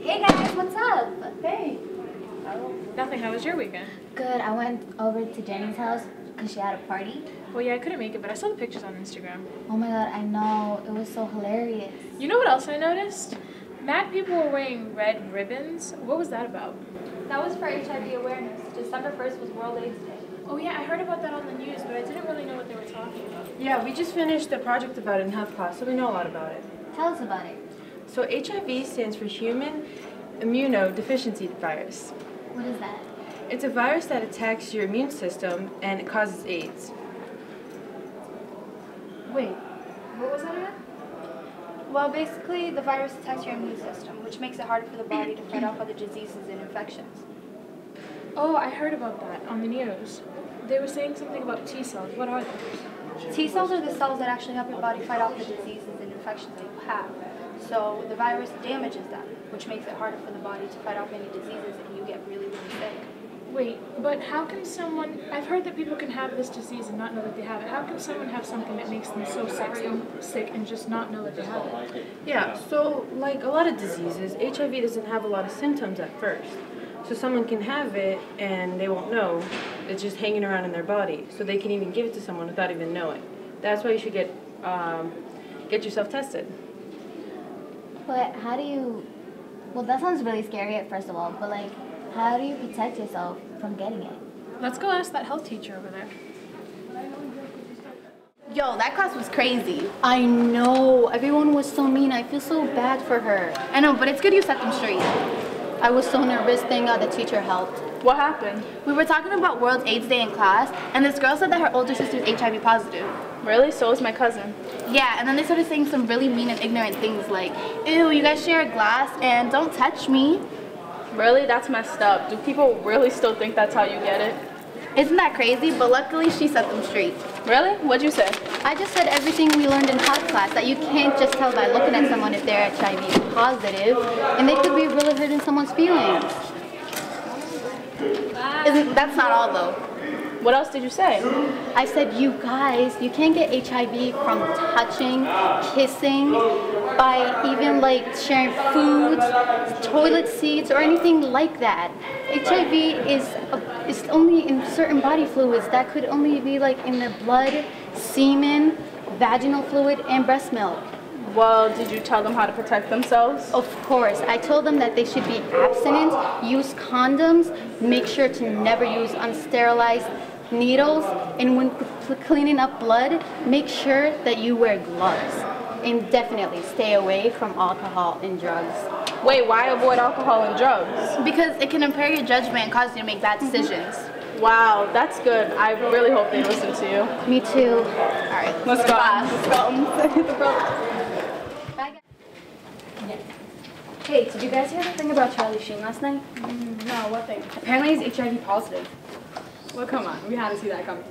Hey guys, what's up? Hey. Nothing. How was your weekend? Good. I went over to Jenny's house because she had a party. Well, yeah, I couldn't make it, but I saw the pictures on Instagram. Oh my god, I know. It was so hilarious. You know what else I noticed? Mad people were wearing red ribbons. What was that about? That was for HIV awareness. December 1st was World AIDS Day. Oh yeah, I heard about that on the news, but I didn't really know what they were talking about. Yeah, we just finished a project about it in health class, so we know a lot about it. Tell us about it. So HIV stands for Human Immunodeficiency Virus. What is that? It's a virus that attacks your immune system and it causes AIDS. Wait, what was that again? Well, basically, the virus attacks your immune system, which makes it harder for the body to fight off other diseases and infections. Oh, I heard about that on the news. They were saying something about T cells. What are those? T cells are the cells that actually help your body fight off the diseases and infections that you have. So the virus damages them, which makes it harder for the body to fight off any diseases and you get really, really sick. Wait, but how can someone... I've heard that people can have this disease and not know that they have it. How can someone have something that makes them so sick and just not know that they have it? Yeah, so like a lot of diseases, HIV doesn't have a lot of symptoms at first. So someone can have it and they won't know. It's just hanging around in their body. So they can even give it to someone without even knowing. That's why you should get yourself tested. But how do you... Well, that sounds really scary at first of all, but like, how do you protect yourself from getting it? Let's go ask that health teacher over there. Yo, that class was crazy. I know. Everyone was so mean. I feel so bad for her. I know, but it's good you set them straight. I was so nervous. Thank God the teacher helped. What happened? We were talking about World AIDS Day in class, and this girl said that her older sister's HIV positive. Really? So is my cousin. Yeah, and then they started saying some really mean and ignorant things like, ew, you guys share a glass, and don't touch me. Really? That's messed up. Do people really still think that's how you get it? Isn't that crazy? But luckily she set them straight. Really? What'd you say? I just said everything we learned in health class, that you can't just tell by looking at someone if they're HIV positive, and they could be really hurting someone's feelings. That's not all though. What else did you say? I said, you guys, you can't get HIV from touching, kissing, by even like sharing foods, toilet seats, or anything like that. HIV is only in certain body fluids that could only be like in their blood, semen, vaginal fluid, and breast milk. Well, did you tell them how to protect themselves? Of course. I told them that they should be abstinent, use condoms, make sure to never use unsterilized needles, and when cleaning up blood, make sure that you wear gloves. And definitely stay away from alcohol and drugs. Wait, why avoid alcohol and drugs? Because it can impair your judgment and cause you to make bad decisions. Wow, that's good. I really hope they listen to you. Me too. All right, Let's go. Let's go. Hey, did you guys hear the thing about Charlie Sheen last night? No, what thing? Apparently he's HIV positive. Well, come on. We had to see that coming.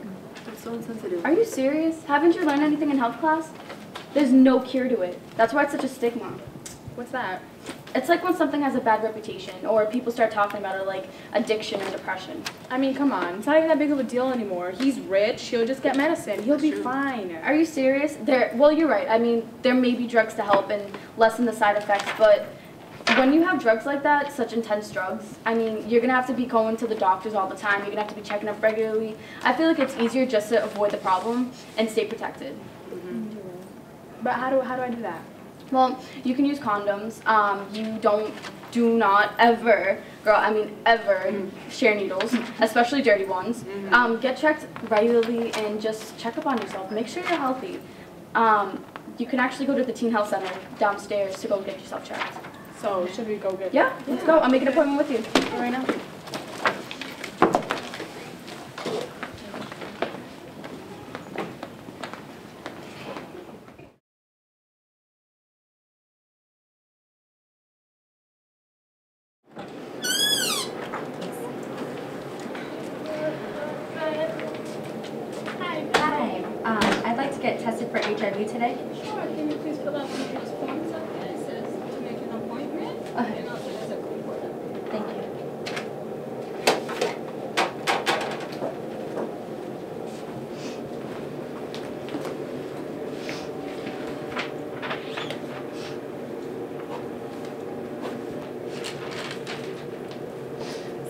That's so insensitive. Are you serious? Haven't you learned anything in health class? There's no cure to it. That's why it's such a stigma. What's that? It's like when something has a bad reputation, or people start talking about it like addiction and depression. I mean, come on. It's not even that big of a deal anymore. He's rich. He'll just get medicine. He'll be fine. Are you serious? Well, you're right. I mean, there may be drugs to help and lessen the side effects, but when you have drugs like that, such intense drugs, I mean, you're going to have to be going to the doctors all the time. You're going to have to be checking up regularly. I feel like it's easier just to avoid the problem and stay protected. Mm-hmm. But how do I do that? Well, you can use condoms. Do not ever, ever share needles, especially dirty ones. Get checked regularly and just check up on yourself. Make sure you're healthy. You can actually go to the Teen Health Center downstairs to go get yourself checked. So, should we go get... Yeah, let's go. I'll make an appointment with you right now. Hi. I'd like to get tested for HIV today. Sure. Can you please fill out one of these forms up there? It says to make an appointment. And also there's a code for that. Thank you.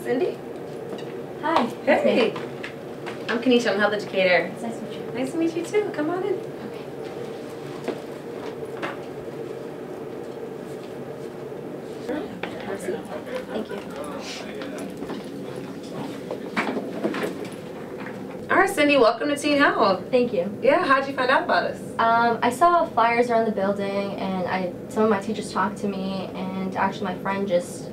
Cindy. Hi. Hey. I'm Kanisha. I'm a health educator. It's nice to meet you. Nice to meet you too. Come on in. Thank you. All right, Cindy, welcome to Teen Health. Thank you. Yeah, how'd you find out about us? I saw flyers around the building, and some of my teachers talked to me, and actually my friend just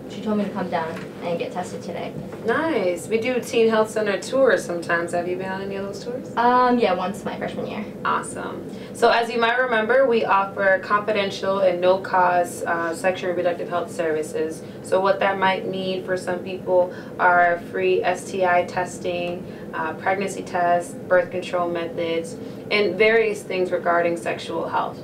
she told me to come down and get tested today. Nice. We do Teen Health Center tours sometimes. Have you been on any of those tours? Yeah, once my freshman year. Awesome. So as you might remember, we offer confidential and no-cost sexual and reproductive health services. So what that might mean for some people are free STI testing, pregnancy tests, birth control methods, and various things regarding sexual health.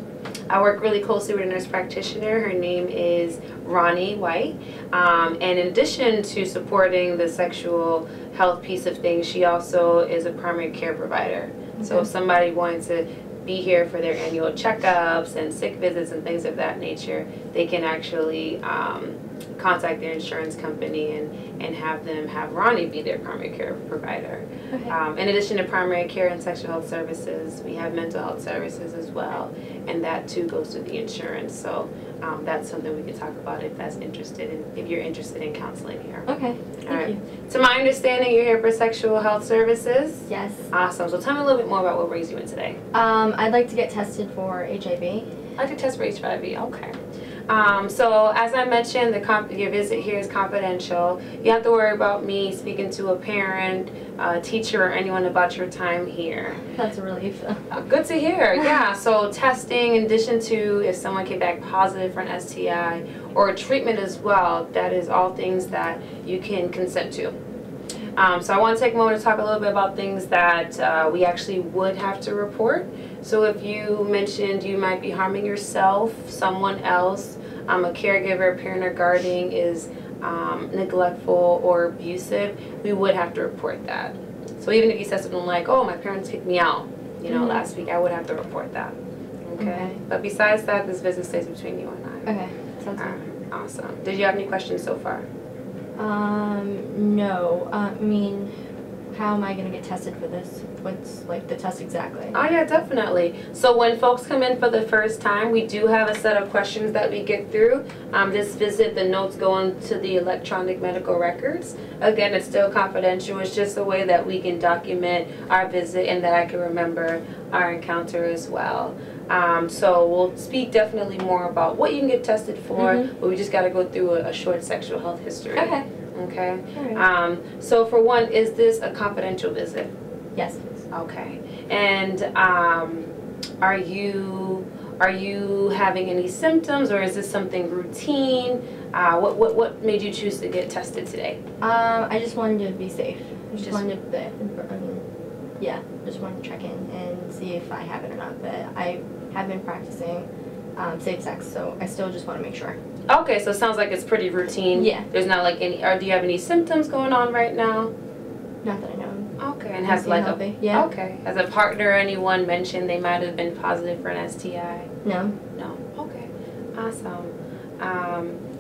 I work really closely with a nurse practitioner. Her name is Ronnie White. And in addition to supporting the sexual health piece of things, she also is a primary care provider. Okay. So if somebody wants to be here for their annual checkups and sick visits and things of that nature, they can actually contact their insurance company and have Ronnie be their primary care provider. Okay. In addition to primary care and sexual health services, we have mental health services as well, and that too goes to the insurance. So that's something we can talk about if you're interested in counseling here. Okay, thank you. To my understanding, you're here for sexual health services? Yes. Awesome. So tell me a little bit more about what brings you in today. I'd like to get tested for HIV. I'd like to test for HIV, okay. So as I mentioned, your visit here is confidential. You don't have to worry about me speaking to a parent, teacher, or anyone about your time here. That's a relief. Good to hear. Yeah, so testing, in addition to if someone came back positive for an STI or treatment as well, that is all things that you can consent to. So I want to take a moment to talk a little bit about things that we actually would have to report. So if you mentioned you might be harming yourself, someone else, a caregiver, parent, or guardian is neglectful or abusive, we would have to report that. So even if you said something like, oh, my parents kicked me out, last week, I would have to report that. Okay? But besides that, this visit stays between you and I. Okay, sounds good. Awesome. Did you have any questions so far? No. I mean, how am I going to get tested for this? What's like the test exactly? Oh yeah, definitely. So when folks come in for the first time, we do have a set of questions that we get through. This visit, the notes go into the electronic medical records. Again, it's still confidential. It's just a way that we can document our visit and that I can remember our encounter as well. So we'll speak definitely more about what you can get tested for, but we just got to go through a short sexual health history. Okay. Okay. Right. So for one, is this a confidential visit? Yes. Okay. And are you having any symptoms, or is this something routine? What made you choose to get tested today? I just wanted to be safe. Just wanted to check in and see if I have it or not. But I have been practicing safe sex, so I still just want to make sure. Okay, so it sounds like it's pretty routine. Yeah. There's not like any, or do you have any symptoms going on right now? Not that I know of. Okay, and has like yeah. Okay, has a partner or anyone mentioned they might have been positive for an STI? No. No. Okay, awesome.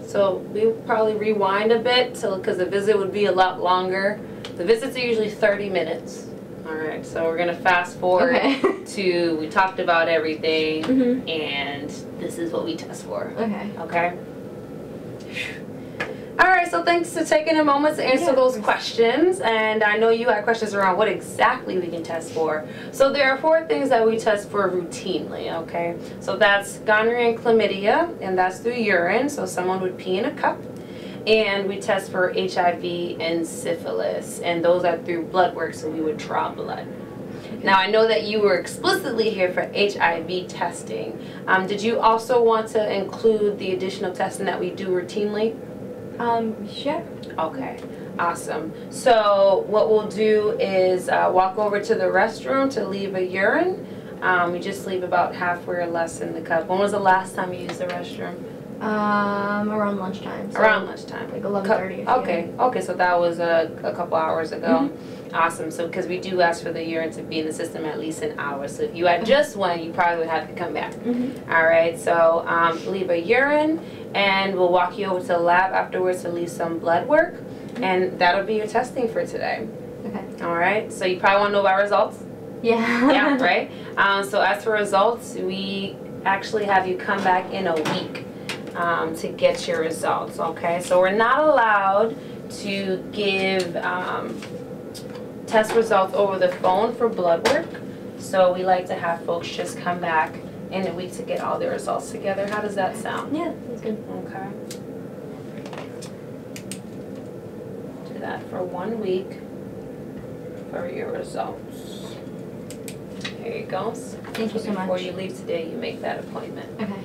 So we'll probably rewind a bit because the visit would be a lot longer. The visits are usually 30 minutes. All right, so we're gonna fast forward to we talked about everything, and this is what we test for. Okay. Okay. All right, so thanks for taking a moment to answer those questions. And I know you had questions around what exactly we can test for. So there are 4 things that we test for routinely, okay? So that's gonorrhea and chlamydia, and that's through urine. So someone would pee in a cup. And we test for HIV and syphilis, and those are through blood work, so we would draw blood. Now, I know that you were explicitly here for HIV testing. Did you also want to include the additional testing that we do routinely? Sure. Okay, awesome. So what we'll do is walk over to the restroom to leave a urine. We just leave about halfway or less in the cup. When was the last time you used the restroom? Around lunchtime. So around lunchtime. Like 11:30. Okay. Okay, so that was a couple hours ago. Awesome. So because we do ask for the urine to be in the system at least an hour. So if you had just one, you probably would have to come back. All right. So leave a urine, and we'll walk you over to the lab afterwards to leave some blood work. And that'll be your testing for today. Okay. All right. So you probably want to know about results. Yeah. Yeah. Right. So as for results, we actually have you come back in a week to get your results. Okay. So we're not allowed to give test results over the phone for blood work. So we like to have folks just come back in a week to get all their results together. How does that sound? Yeah, that's good. Okay. Do that for 1 week for your results. Here you go. Thank you so much. Before you leave today, you make that appointment. Okay.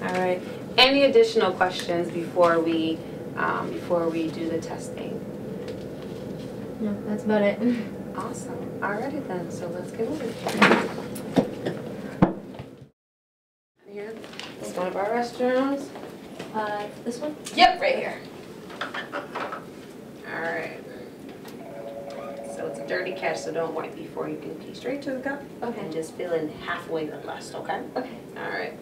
All right. Any additional questions before we do the testing? No, that's about it. Awesome. Alrighty then. So let's get moving. Here. It's one of our restrooms. This one? Yep, right here. Alright. So it's a dirty catch, so don't wipe before you can pee straight to the cup. Okay. And just fill in halfway or less, okay? Okay. Alright.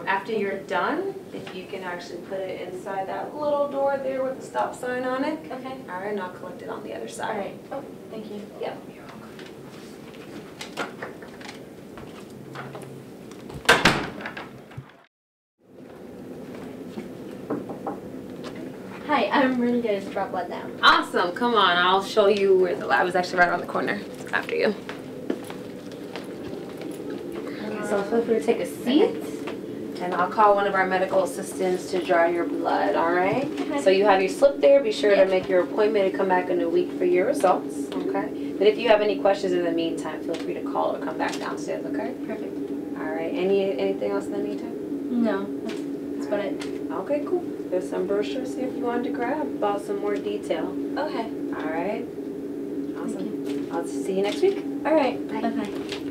After you're done, if you can actually put it inside that little door there with the stop sign on it. Okay. Alright, and I'll collect it on the other side. Alright. Oh, thank you. Yep, you're welcome. Hi, I'm ready to draw blood now. Awesome, come on, I'll show you where the lab is actually right around the corner. It's after you. So feel free to take a seat. And I'll call one of our medical assistants to draw your blood, all right? Okay. So you have your slip there. Be sure to make your appointment and come back in a week for your results, okay? But if you have any questions in the meantime, feel free to call or come back downstairs, okay? Perfect. All right, anything else in the meantime? No, that's about it. Okay, cool. There's some brochures here if you wanted to grab about some more detail. Okay. All right? Awesome. I'll see you next week. Alright. Bye-bye.